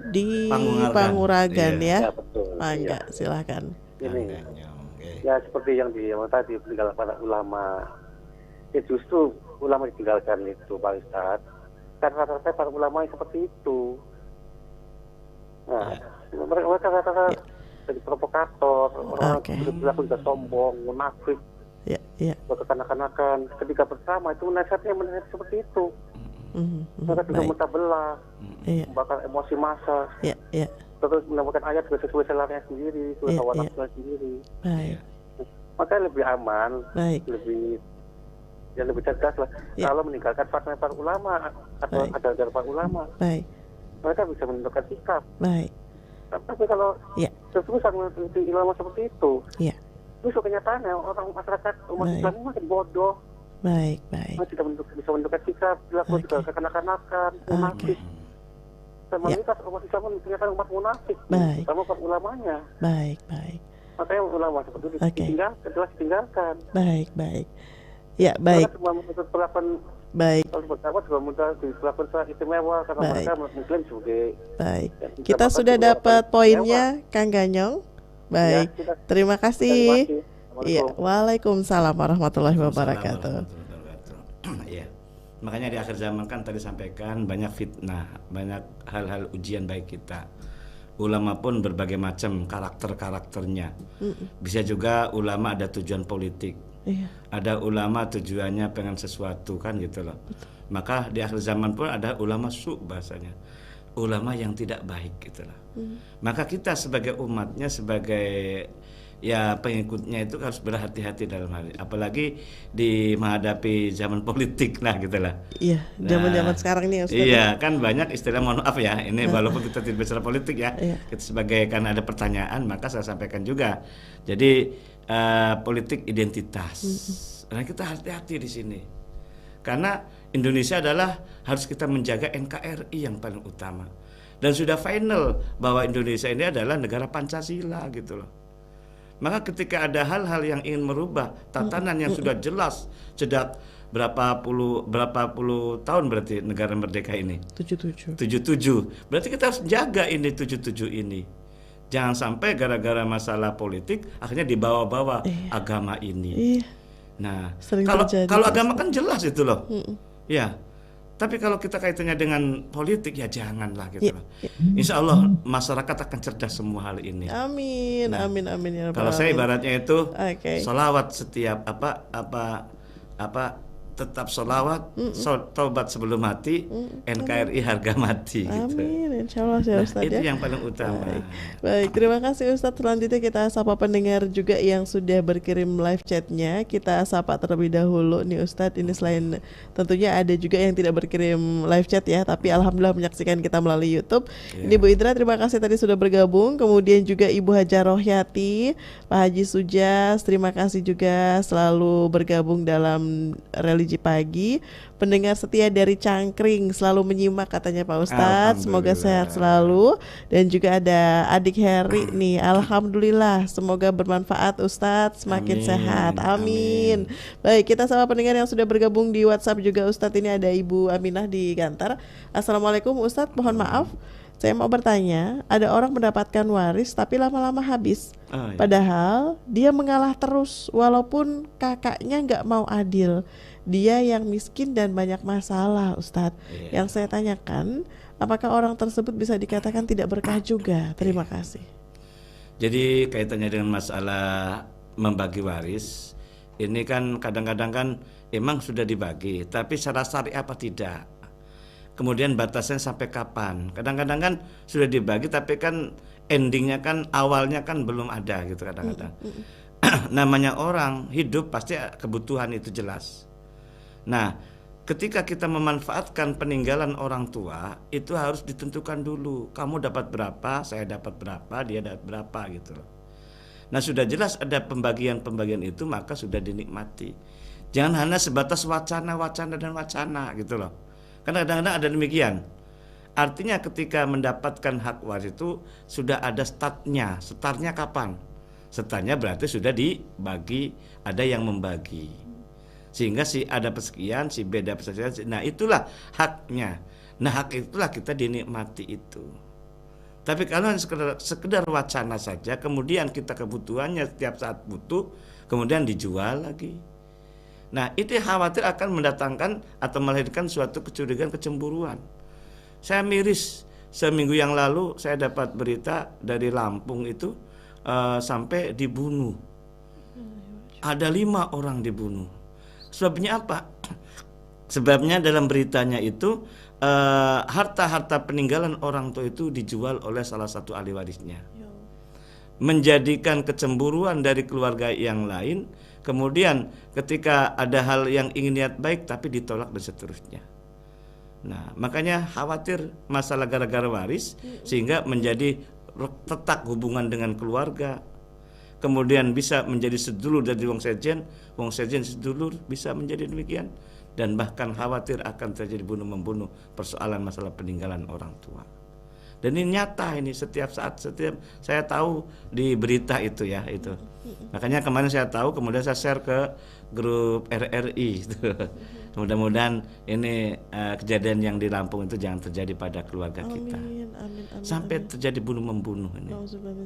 Di Panguragan ya. Ya betul. Mangga, silakan. Ini. Ya seperti yang tadi meninggal para ulama. Ya justru ulama ditinggalkan itu, Pak Ustadz. Karena rata-rata para ulama yang seperti itu. Nah, mereka rata-rata jadi provokator, orang berlaku juga sombong, munafik. Kekanak-kanakan. Ketika bersama itu nasihatnya seperti itu. Mereka juga muntah belah, membakar emosi massa, terus menambahkan ayat sesuai selera sendiri, sesuai hawa nafsu sendiri. Maka lebih aman, lebih cerdas lah. Kalau meninggalkan fatwa para ulama atau ada para ulama, mereka bisa menentukan sikap. Tapi kalau terus-terusan mengikuti ulama seperti itu, itu kenyataannya orang masyarakat umat Islam ini makin bodoh. Mereka tidak bisa menentukan sikap, dilakukan juga kekanak-kanakan, munafik. Mayoritas umat Islam ternyata umat munafik, sama umat ulamanya. Makanya ulama seperti itu ditinggalkan. Ya, baik. Kalau bersahabat juga mudah diperlakukan secara istimewa karena mereka Muslim sebagai. Baik. Kita sudah dapat poinnya, Kang Ganyong. Baik. Terima kasih. Iya, waalaikumsalam warahmatullahi wabarakatuh. Ya, makanya di akhir zaman kan tadi sampaikan banyak fitnah, banyak hal-hal ujian baik kita. Ulama pun berbagai macam karakternya. Bisa juga ulama ada tujuan politik. Ada ulama tujuannya pengen sesuatu kan gitu loh. Maka di akhir zaman pun ada ulama bahasanya. Ulama yang tidak baik gitu loh. Maka kita sebagai umatnya, sebagai pengikutnya itu harus berhati-hati dalam hal ini. Apalagi di menghadapi zaman politik lah gitu lah. Iya, zaman-zaman sekarang nih Ustaz. Iya, kan banyak istilah, mohon maaf ya, ini walaupun kita tidak bicara politik ya, kita karena ada pertanyaan maka saya sampaikan juga. Jadi politik identitas. Nah, kita hati-hati di sini. Karena Indonesia harus kita menjaga NKRI yang paling utama. Dan sudah final bahwa Indonesia ini adalah negara Pancasila gitu loh. Maka ketika ada hal-hal yang ingin merubah tatanan yang sudah jelas sejak berapa puluh tahun berarti negara merdeka ini? 77. Berarti kita harus jaga ini 77 ini. Jangan sampai gara-gara masalah politik akhirnya dibawa-bawa agama ini. Nah, kalau agama kan jelas itu loh. Ya. Tapi kalau kita kaitannya dengan politik, ya janganlah gitu loh. Insya Allah masyarakat akan cerdas semua hal ini. Amin, amin ya. Kalau saya ibaratnya itu, sholawat setiap tetap sholawat, taubat sebelum mati, NKRI harga mati. Amin, Gitu. insya Allah ya Ustadz itu ya. yang paling utama. Baik, terima kasih Ustadz. Selanjutnya kita sapa pendengar juga yang sudah berkirim live chatnya. Kita sapa terlebih dahulu nih Ustadz. Ini selain tentunya ada juga yang tidak berkirim live chat ya, tapi alhamdulillah menyaksikan kita melalui YouTube. Ini Bu Indra, terima kasih tadi sudah bergabung. Kemudian juga Ibu Hajar Rohyati, Pak Haji Sujas, terima kasih juga selalu bergabung dalam Religi Pagi. Pendengar setia dari Cangkring selalu menyimak katanya Pak Ustadz. Semoga sehat selalu. Dan juga ada adik Heri nih, alhamdulillah semoga bermanfaat Ustadz, semakin sehat, amin. Baik, kita sama pendengar yang sudah bergabung di WhatsApp juga Ustadz. Ini ada Ibu Aminah di Gantar. Assalamualaikum Ustadz, mohon maaf, saya mau bertanya, ada orang mendapatkan waris tapi lama-lama habis. Padahal dia mengalah terus walaupun kakaknya nggak mau adil. Dia yang miskin dan banyak masalah Ustadz. Yang saya tanyakan, apakah orang tersebut bisa dikatakan tidak berkah juga? Terima kasih. Jadi kaitannya dengan masalah membagi waris, ini kan kadang-kadang kan emang sudah dibagi, tapi secara syariah apa tidak? Kemudian batasnya sampai kapan? Kadang-kadang kan sudah dibagi tapi kan endingnya kan awalnya kan belum ada gitu kadang-kadang. Namanya orang hidup pasti kebutuhan itu jelas. Nah, ketika kita memanfaatkan peninggalan orang tua itu harus ditentukan dulu. Kamu dapat berapa, saya dapat berapa, dia dapat berapa gitu loh. Nah, sudah jelas ada pembagian-pembagian itu maka sudah dinikmati. Jangan hanya sebatas wacana gitu loh. Karena kadang-kadang ada demikian. Artinya ketika mendapatkan hak waris itu sudah ada startnya. Startnya kapan? Startnya berarti sudah dibagi, ada yang membagi. Sehingga si ada persekian, si beda persekian. Nah itulah haknya. Nah hak itulah kita dinikmati itu. Tapi kalau sekedar wacana saja, kemudian kita kebutuhannya setiap saat butuh, kemudian dijual lagi. Nah itu khawatir akan mendatangkan atau melahirkan suatu kecurigaan, kecemburuan. Saya miris, seminggu yang lalu saya dapat berita dari Lampung itu sampai dibunuh. Ada 5 orang dibunuh. Sebabnya apa? Sebabnya dalam beritanya itu harta-harta peninggalan orang tua itu dijual oleh salah satu ahli warisnya. Menjadikan kecemburuan dari keluarga yang lain. Kemudian ketika ada hal yang ingin niat baik tapi ditolak dan seterusnya. Nah, makanya khawatir masalah gara-gara waris sehingga menjadi retak hubungan dengan keluarga. Kemudian bisa menjadi sedulur dari wong sejen sedulur bisa menjadi demikian, dan bahkan khawatir akan terjadi bunuh-membunuh persoalan masalah peninggalan orang tua. Dan ini nyata, ini setiap saat, setiap saya tahu di berita itu ya itu. Makanya kemarin saya tahu, kemudian saya share ke grup RRI itu. Mudah-mudahan ini kejadian yang di Lampung itu jangan terjadi pada keluarga kita. Amin, sampai amin. terjadi bunuh-membunuh ini.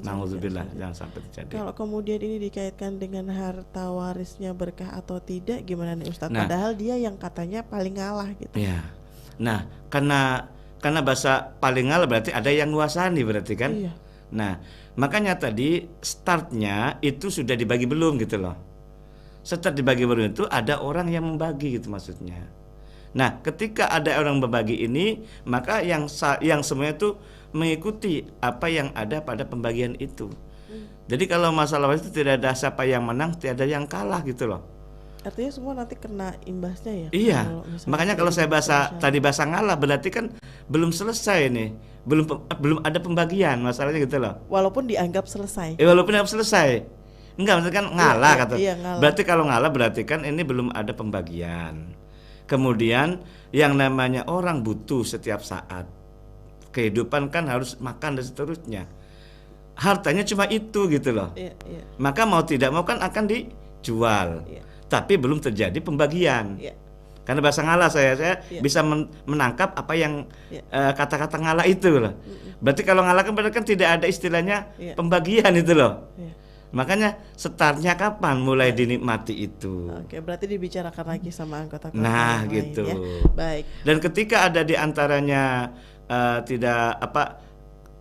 Nauzubillah, jangan sampai terjadi. Kalau kemudian ini dikaitkan dengan harta warisnya berkah atau tidak, gimana nih Ustadz? Nah, padahal dia yang katanya paling ngalah gitu. Iya. Nah, karena bahasa paling ngalah berarti ada yang nguasani berarti kan? Iya. Nah, makanya tadi startnya itu sudah dibagi belum gitu loh. Setelah dibagi belum itu ada orang yang membagi gitu maksudnya. Nah, ketika ada orang membagi ini, maka yang semuanya itu mengikuti apa yang ada pada pembagian itu. Jadi kalau masalah itu tidak ada siapa yang menang, tidak ada yang kalah gitu loh. Artinya semua nanti kena imbasnya ya? Iya, makanya kalau saya tadi bahasa ngalah berarti kan belum selesai nih, belum ada pembagian masalahnya gitu loh. Walaupun dianggap selesai. Walaupun dianggap selesai, enggak maksudnya kan ngalah kata. Iya, ngalah. Berarti kalau ngalah berarti kan ini belum ada pembagian. Kemudian yang namanya orang butuh setiap saat, kehidupan kan harus makan dan seterusnya. Hartanya cuma itu gitu loh. Iya. Maka mau tidak mau kan akan dijual. Iya. Tapi belum terjadi pembagian. Iya. Karena bahasa ngalah saya bisa menangkap apa yang kata-kata ngalah itu loh. Berarti kalau ngalah kan berarti kan tidak ada istilahnya pembagian itu loh. Iya. Makanya startnya kapan mulai dinikmati itu. Oke, berarti dibicarakan lagi sama anggota keluarga Nah yang gitu. lain, ya. Baik. Dan ketika ada di antaranya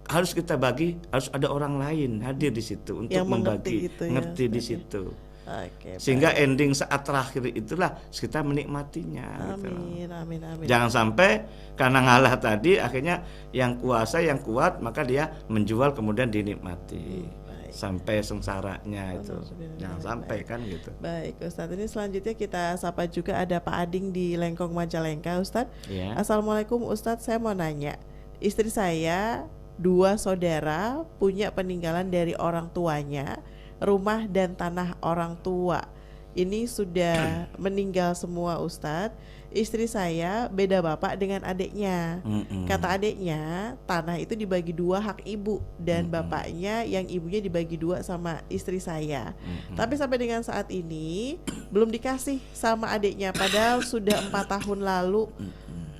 harus kita bagi, harus ada orang lain hadir di situ untuk Yang membagi, mengerti gitu ya, ngerti di Ustaz, ya. situ. Oke, Sehingga baik. ending saat terakhir itulah kita menikmatinya. Gitu. Amin, amin, amin. Jangan sampai karena ngalah tadi akhirnya yang kuasa yang kuat maka dia menjual kemudian dinikmati baik. sampai sengsaranya itu. Alhamdulillah, Jangan baik. sampai kan gitu. Baik, Ustadz. Ini selanjutnya kita sapa juga ada Pak Ading di Lengkong Majalengka, Ustadz. Ya. Assalamualaikum Ustadz, saya mau nanya. Istri saya 2 saudara punya peninggalan dari orang tuanya, rumah dan tanah orang tua. Ini sudah meninggal semua, Ustadz. Istri saya beda bapak dengan adiknya. Kata adiknya, tanah itu dibagi 2 hak ibu, dan bapaknya yang ibunya dibagi 2 sama istri saya. Tapi sampai dengan saat ini belum dikasih sama adiknya, padahal sudah 4 tahun lalu.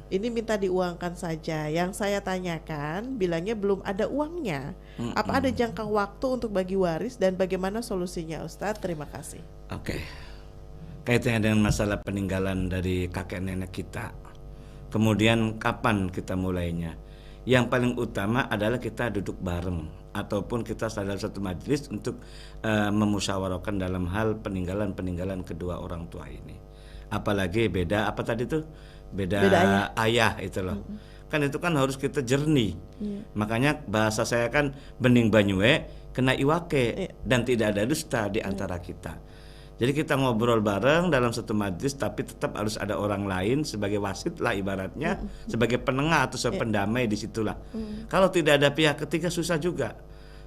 Ini minta diuangkan saja. Yang saya tanyakan, bilangnya belum ada uangnya. Apa ada jangka waktu untuk bagi waris dan bagaimana solusinya, Ustadz? Terima kasih. Oke. Kaitannya dengan masalah peninggalan dari kakek nenek kita. Kemudian kapan kita mulainya? Yang paling utama adalah kita duduk bareng ataupun kita dalam satu majelis untuk memusyawarahkan dalam hal peninggalan kedua orang tua ini. Apalagi beda apa tadi tuh? Beda ayah itu loh. Kan itu kan harus kita jernih. Makanya bahasa saya kan bening banyue kena iwake dan tidak ada dusta di antara kita. Jadi kita ngobrol bareng dalam satu majlis, tapi tetap harus ada orang lain sebagai wasit lah ibaratnya, sebagai penengah atau pendamai di situlah. Kalau tidak ada pihak ketiga susah juga.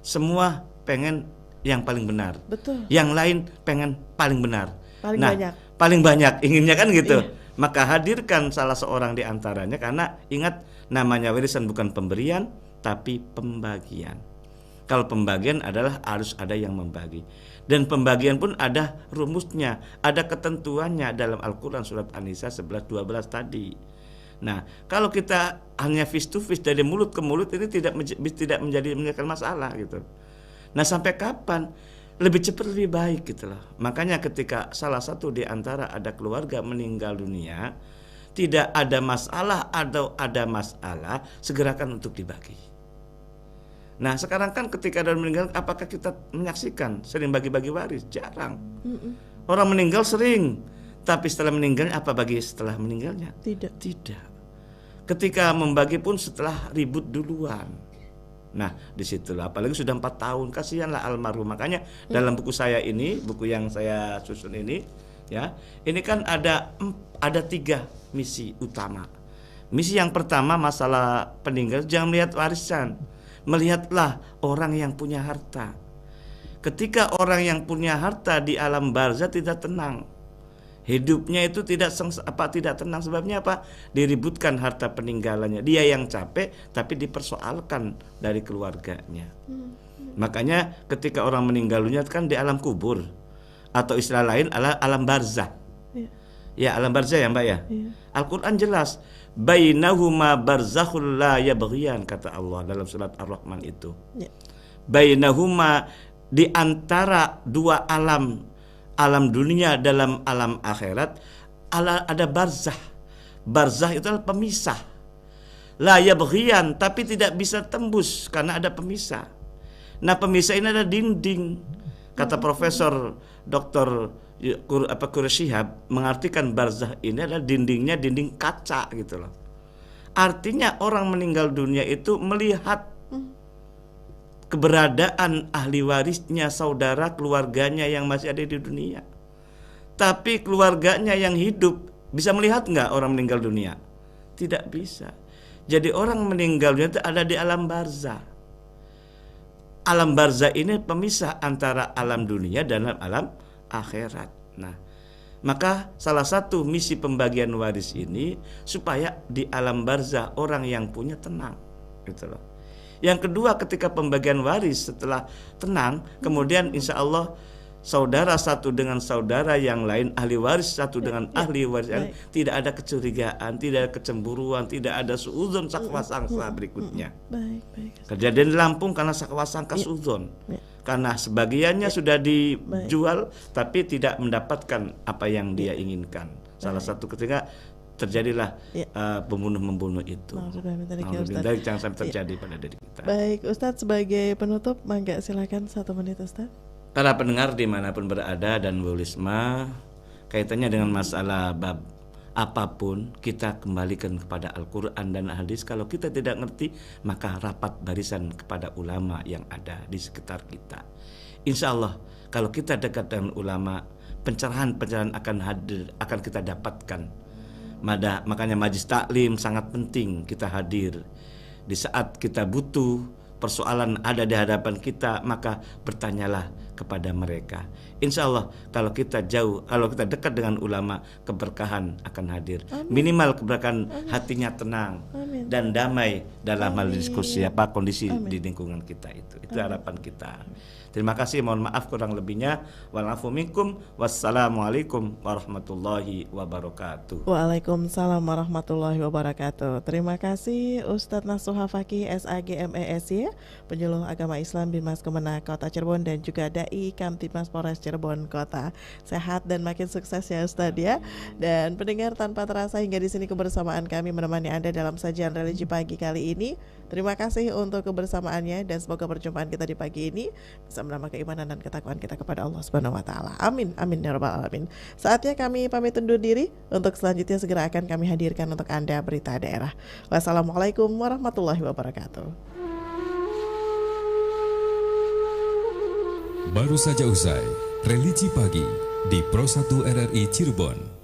Semua pengen yang paling benar. Betul. Yang lain pengen paling benar. Paling banyak. Paling banyak inginnya kan gitu. Maka hadirkan salah seorang di antaranya, karena ingat namanya warisan bukan pemberian tapi pembagian. Kalau pembagian adalah harus ada yang membagi. Dan pembagian pun ada rumusnya, ada ketentuannya dalam Al-Quran surat An-Nisa 11-12 tadi. Nah, kalau kita hanya face to face dari mulut ke mulut ini tidak menjadi masalah gitu. Nah, sampai kapan? Lebih cepat lebih baik gitu loh. Makanya ketika salah satu di antara ada keluarga meninggal dunia, tidak ada masalah atau ada masalah, segerakan untuk dibagi. Nah sekarang kan ketika ada meninggal, apakah kita menyaksikan sering bagi-bagi waris? Jarang. Orang meninggal sering, tapi setelah meninggalnya apa bagi setelah meninggalnya? Tidak. Ketika membagi pun setelah ribut duluan. Nah disitulah, apalagi sudah 4 tahun, kasihanlah almarhum. Makanya dalam buku saya ini, buku yang saya susun ini, ya, ini kan ada 3 misi utama. Misi yang pertama masalah peninggal, jangan melihat warisan, melihatlah orang yang punya harta. Ketika orang yang punya harta di alam barzah tidak tenang, hidupnya itu tidak tenang. Sebabnya apa? Diributkan harta peninggalannya. Dia yang capek tapi dipersoalkan dari keluarganya. Makanya ketika orang meninggal dunia kan di alam kubur, atau istilah lain alam barzah. Ya, alam barzah ya Mbak ya. Al-Quran jelas, bainahuma barzakhul la yabghiyan, kata Allah dalam surat Ar-Rahman itu. Bainahuma, di antara 2 alam dunia dalam alam akhirat ada barzah. Barzah itu adalah pemisah. La yabghiyan, tapi tidak bisa tembus karena ada pemisah. Nah pemisah ini ada dinding. Kata Profesor Dr. Quraisyihab mengartikan barzah ini adalah dindingnya dinding kaca gitu loh. Artinya orang meninggal dunia itu melihat keberadaan ahli warisnya, saudara keluarganya yang masih ada di dunia. Tapi keluarganya yang hidup bisa melihat nggak orang meninggal dunia? Tidak bisa. Jadi orang meninggal dunia itu ada di alam barzah. Alam barzah ini pemisah antara alam dunia dan alam akhirat. Nah, maka salah satu misi pembagian waris ini supaya di alam barzah orang yang punya tenang, gitu loh. Yang kedua, ketika pembagian waris setelah tenang, kemudian insya Allah saudara satu dengan saudara yang lain, ahli waris satu dengan ahli waris yang tidak ada kecurigaan, tidak ada kecemburuan, tidak ada suudzon sakwa sangka berikutnya. Kejadian di Lampung karena sakwa sangka suudzon. Karena sebagiannya sudah dijual tapi tidak mendapatkan apa yang dia inginkan. Salah satu ketika terjadilah pembunuh-membunuh itu. Jangan sampai terjadi pada diri kita. Baik, Ustadz sebagai penutup, mangga silakan 1 menit Ustadz. Para pendengar dimanapun berada dan Bu Lisma, kaitannya dengan masalah bab apapun, kita kembalikan kepada Al-Quran dan hadis. Kalau kita tidak ngerti, maka rapat barisan kepada ulama yang ada di sekitar kita. Insya Allah, kalau kita dekat dengan ulama, pencerahan-pencerahan akan hadir, akan kita dapatkan. Makanya majlis taklim sangat penting kita hadir. Di saat kita butuh, persoalan ada di hadapan kita, maka bertanyalah kepada mereka. Insya Allah kalau kita dekat dengan ulama, keberkahan akan hadir. Amin. Minimal keberkahan. Amin. Hatinya tenang. Amin. Dan damai dalam hal diskusi kondisi Amin. Di lingkungan kita itu. Itu Amin. Harapan kita. Terima kasih, mohon maaf kurang lebihnya. Wa'alafu minkum. Wassalamualaikum warahmatullahi wabarakatuh. Waalaikumsalam warahmatullahi wabarakatuh. Terima kasih Ustadz Nasuha Fakih SAGMESY, penyuluh agama Islam Binmas Kemenak Kota Cirebon, dan juga Dai Kamtibmas Polres Cirebon Kota. Sehat dan makin sukses ya Ustadz ya. Dan pendengar, tanpa terasa hingga di sini kebersamaan kami menemani Anda dalam sajian religi pagi kali ini. Terima kasih untuk kebersamaannya dan semoga perjumpaan kita di pagi ini bisa menambah keimanan dan ketakwaan kita kepada Allah Subhanahu wa taala. Amin amin ya rabbal alamin. Saatnya kami pamit undur diri. Untuk selanjutnya segera akan kami hadirkan untuk Anda berita daerah. Wassalamualaikum warahmatullahi wabarakatuh. Baru saja usai Religi Pagi di Pro 1 RRI Cirebon.